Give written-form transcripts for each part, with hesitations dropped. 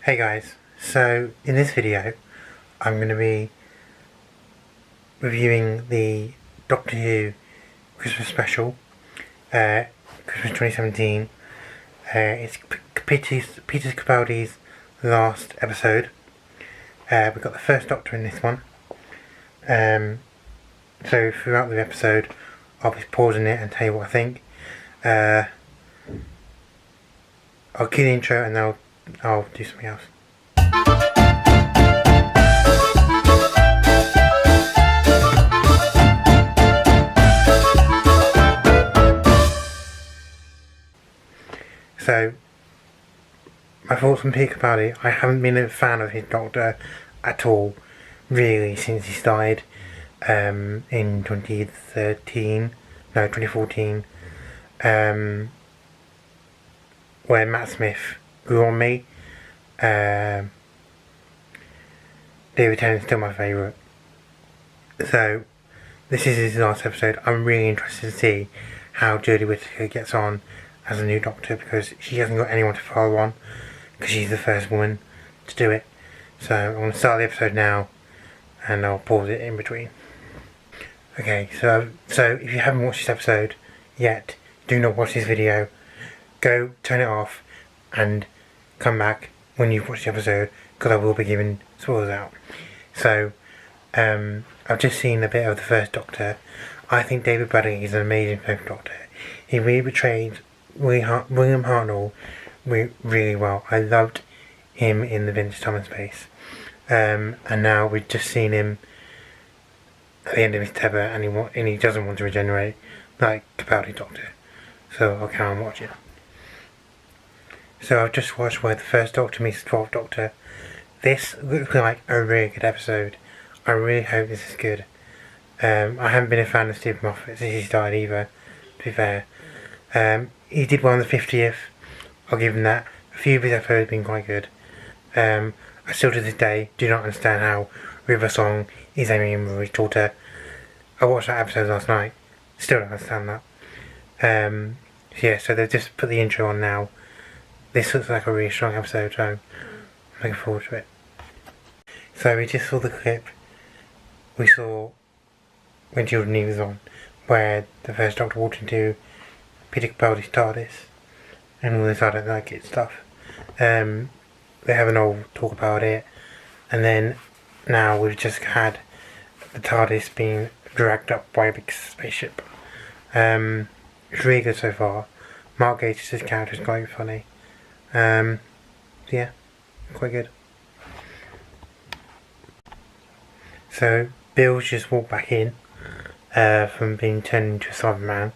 Hey guys, so in this video I'm going to be reviewing the Doctor Who Christmas special, Christmas 2017. It's Peter Capaldi's last episode. We've got the first Doctor in this one. So throughout the episode I'll be pausing it and tell you what I think. I'll cue the intro and then I'll do something else. So, my thoughts on Peter Capaldi. I haven't been a fan of his Doctor at all, really, since he started in 2014, where Matt Smith grew on me. David Tennant's still my favourite. So, this is his last episode. I'm really interested to see how Jodie Whittaker gets on as a new Doctor, because she hasn't got anyone to follow on, because she's the first woman to do it. So I'm going to start the episode now and I'll pause it in between. Okay, so if you haven't watched this episode yet, do not watch this video. Go turn it off and come back when you've watched the episode, because I will be giving spoilers out. So I've just seen a bit of the first Doctor. I think David Bradley is an amazing first Doctor. He really portrayed William Hartnell really well. I loved him in the Vintage Time and Space. And now we've just seen him at the end of his tether, and he doesn't want to regenerate like Capaldi Doctor. So I'll carry on watching. So I've just watched where the first Doctor meets the 12th Doctor. This looks like a really good episode. I really hope this is good. I haven't been a fan of Stephen Moffat since he started either, to be fair. He did one on the 50th, I'll give him that. A few of his episodes have been quite good. I still to this day do not understand how River Song is Amy and Rory's daughter. I watched that episode last night, still don't understand that. Yeah, so they've just put the intro on now. This looks like a really strong episode, so I'm looking forward to it. So we just saw the clip we saw when Children Eve was on, where the first Doctor walked into Peter Capaldi's TARDIS and all this I don't like it stuff. They have an old talk about it, and then now we've just had the TARDIS being dragged up by a big spaceship. It's really good so far. Mark Gatiss' character is quite funny. Yeah, quite good. So Bill's just walked back in from being turned into a Cyberman.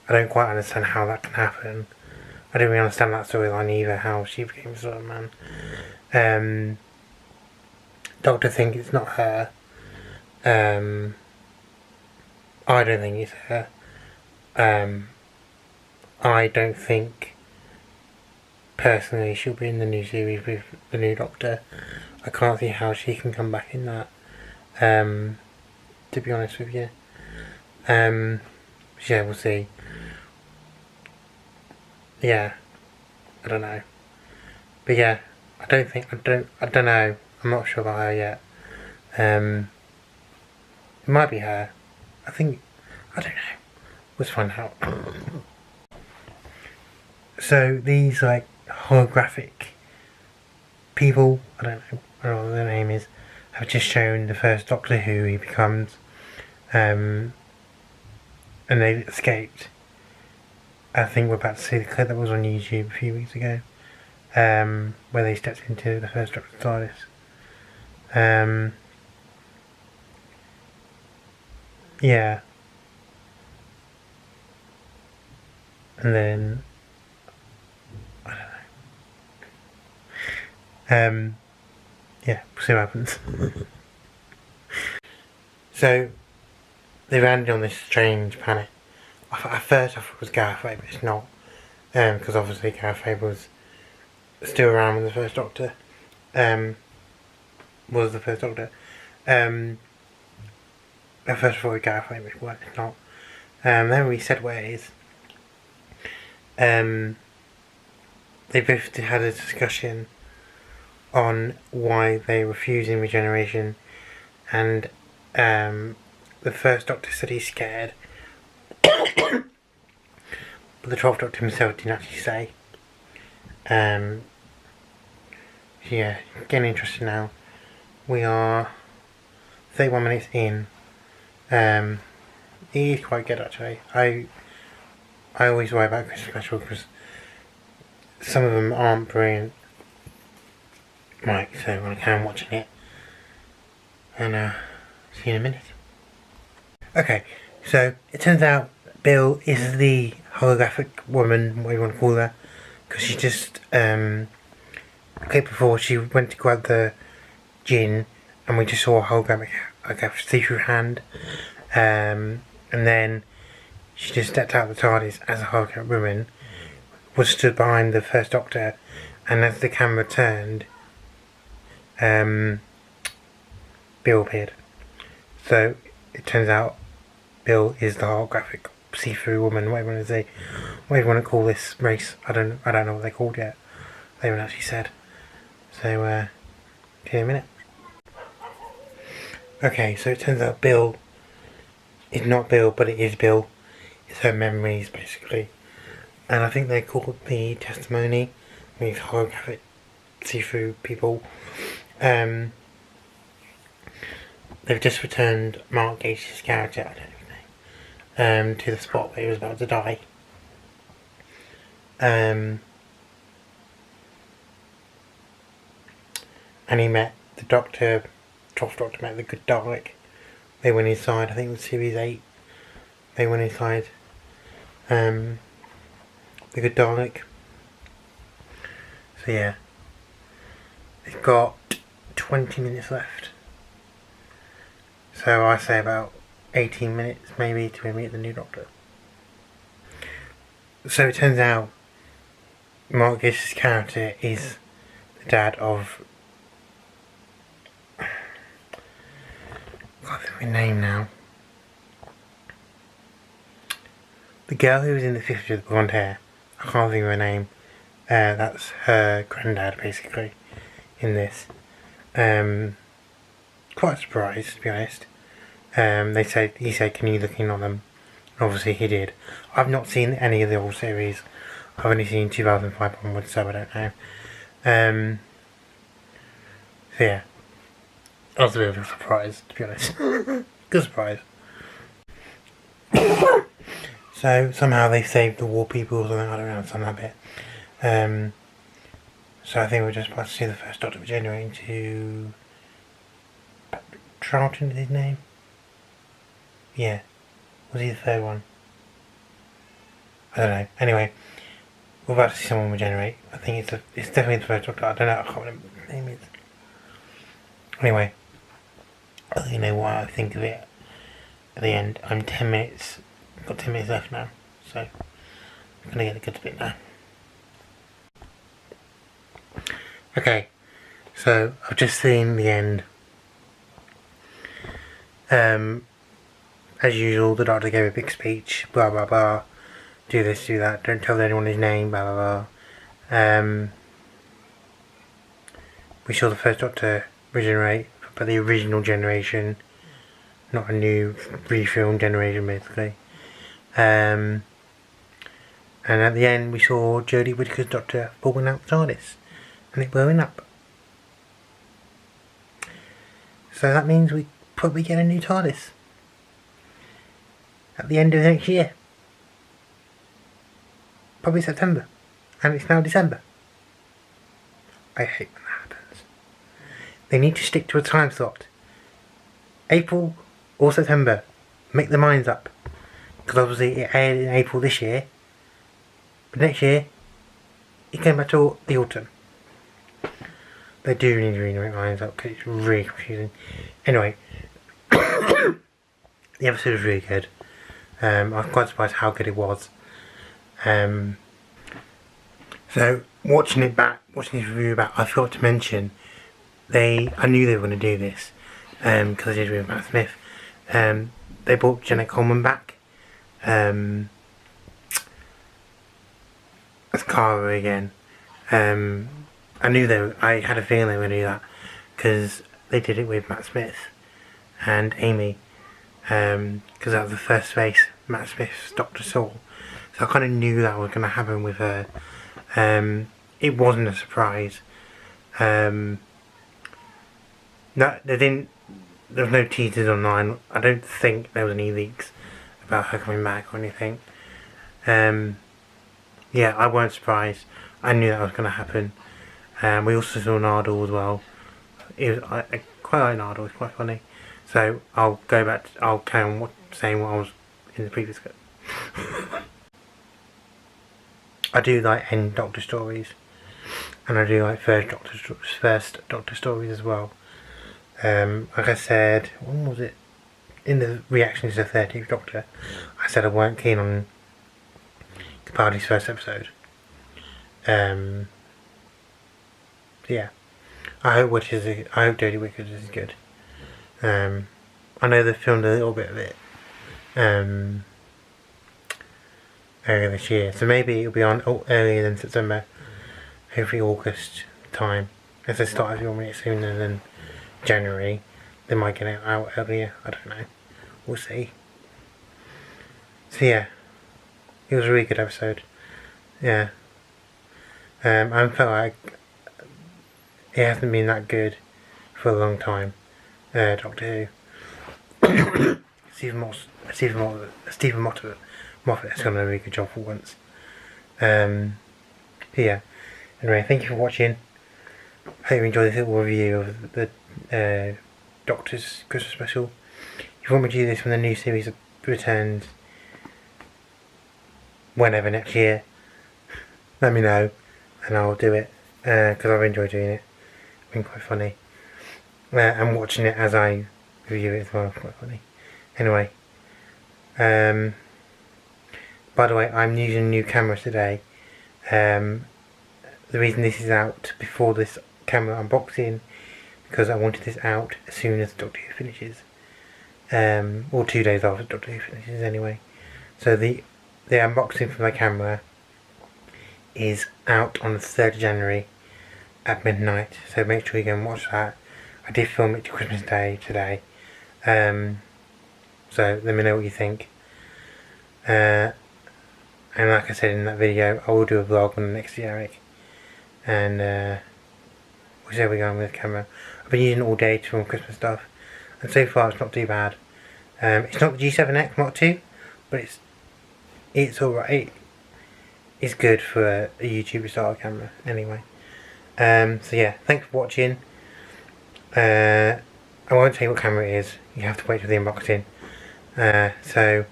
I don't quite understand how that can happen. I don't really understand that storyline either, how she became a Cyberman. Doctor think it's not her. I don't think it's her. I don't think personally she'll be in the new series with the new Doctor. I can't see how she can come back in that, to be honest with you. Yeah, we'll see. Yeah, I don't know. But yeah, I don't know. I'm not sure about her yet. It might be her. I don't know. Let's find out. So these like holographic people, I don't know what their name is, have just shown the first Doctor who he becomes, and they escaped. I think we're about to see the clip that was on YouTube a few weeks ago, where they stepped into the first Doctor's TARDIS. Yeah. And then I don't know. Yeah, we'll see what happens. So they landed on this strange planet. At first I thought it was Gallifrey, but it's not, because obviously Gallifrey was still around when the first Doctor was the first Doctor. At first I thought it was Gallifrey, but it's not. Then we said where it is. They both had a discussion on why they're refusing regeneration, and the first Doctor said he's scared, but the 12th Doctor himself didn't actually say. Yeah, getting interested now. We are 31 minutes in. It is quite good actually. I always worry about Christmas special because some of them aren't brilliant. Right, so I'm going to carry on watching it. And see you in a minute. Okay, so it turns out Bill is the holographic woman, what you want to call her, because she just, a clip before she went to grab the gin and we just saw a holographic, like a see-through hand, and then she just stepped out of the TARDIS as a holographic woman, was stood behind the first Doctor, and as the camera turned, Bill appeared. So it turns out Bill is the holographic see-through woman, whatever you want to call this race. I don't know what they're called yet. They haven't actually said. So see you in a minute. Okay, so it turns out Bill is not Bill, but it is Bill. It's her memories basically. And I think they called the testimony, these holographic see-through people. They've just returned Mark Gage's character, I don't know his name, to the spot where he was about to die. And he met the Doctor, 12th Doctor met the Good Dalek. They went inside, I think it was Series 8. They went inside the Good Dalek. So yeah, they've got 20 minutes left. So I say about 18 minutes maybe to meet the new Doctor. So it turns out Mark Gage's character is the dad of, I can't think of her name now. The girl who was in the 50s with blonde hair. I can't think of her name. That's her granddad basically in this. Quite surprised to be honest. He said, can you look in on them? And obviously he did. I've not seen any of the old series. I've only seen 2005 onwards, so I don't know. So yeah, I was a bit of a surprise to be honest. Good surprise. So somehow they saved the war people or something. I don't understand that bit. So I think we're just about to see the first Doctor regenerating to Troughton is his name? Yeah. Was he the third one? I don't know. Anyway, we're about to see someone regenerate. I think it's definitely the first Doctor. I don't know. I can't remember what the name is. Anyway, I'll let you know what I think of it at the end. I'm 10 minutes. I've got 10 minutes left now. So, I'm going to get a good bit now. Okay. So, I've just seen the end. As usual, the Doctor gave a big speech, blah blah blah, do this, do that, don't tell anyone his name, blah blah blah. We saw the first Doctor regenerate, but the original generation, not a new refilmed generation basically. And at the end we saw Jodie Whittaker's Doctor pulling out the TARDIS, and it blowing up. So that means we probably get a new TARDIS at the end of next year. Probably September. And it's now December. I hate when that happens. They need to stick to a time slot. April or September. Make their minds up. Because obviously it aired in April this year. But next year, it came back to the autumn. They do need to really make their minds up because it's really confusing. Anyway. The episode was really good. I was quite surprised how good it was. So watching this review back, I forgot to mention I knew they were going to do this because I did with Matt Smith. They brought Jenna Coleman back as Cara again. I knew I had a feeling they were going to do that, because they did it with Matt Smith and Amy, because that was the first face, Matt Smith's Dr. Saul. So I kind of knew that was going to happen with her. It wasn't a surprise. No, they didn't. There was no teasers online. I don't think there was any leaks about her coming back or anything. Yeah, I weren't surprised. I knew that was going to happen. We also saw Nardole as well. I quite like Nardole. It's quite funny. So I'll go back. I'll carry on saying what I was in the previous clip. I do like end Doctor stories, and I do like first Doctor stories as well. Like I said, when was it? In the reaction to the 13th Doctor, I said I weren't keen on Capaldi's first episode. Yeah, I hope Jodie Whittaker is good. I know they filmed a little bit of it earlier this year, so maybe it'll be on earlier than September, hopefully August time. If they start filming it sooner than January, they might get it out earlier. I don't know. We'll see. So yeah, it was a really good episode. Yeah. I felt like it hasn't been that good for a long time. Doctor Who. Stephen Moffat has done a really good job for once. Yeah. Anyway, thank you for watching. Hope you enjoyed this little review of the Doctor's Christmas special. If you want me to do this when the new series returns, whenever next year, let me know and I'll do it, because I've enjoyed doing it. It's been quite funny. And watching it as I review it as well, quite funny. Anyway, by the way, I'm using a new camera today. The reason this is out before this camera unboxing, because I wanted this out as soon as Doctor Who finishes, or 2 days after Doctor Who finishes anyway. So the unboxing for my camera is out on the 3rd of January at midnight, so make sure you go and watch that. I did film it to Christmas Day today, so let me know what you think. And like I said in that video, I will do a vlog on the next year, Eric, and we'll see how we're going with the camera. I've been using it all day to film Christmas stuff, and so far it's not too bad. It's not the G7X Mark II, but it's alright. It's good for a YouTuber style camera anyway. So yeah, thanks for watching. I won't tell you what camera it is. You have to wait for the unboxing. So,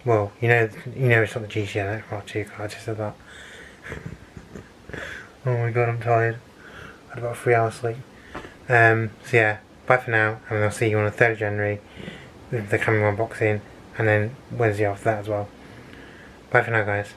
well, you know it's not the G7X Mark II. I just said that. Oh my god, I'm tired. I had about 3 hours sleep. So yeah, bye for now, and I'll see you on the 3rd of January with the camera unboxing, and then Wednesday after that as well. Bye for now, guys.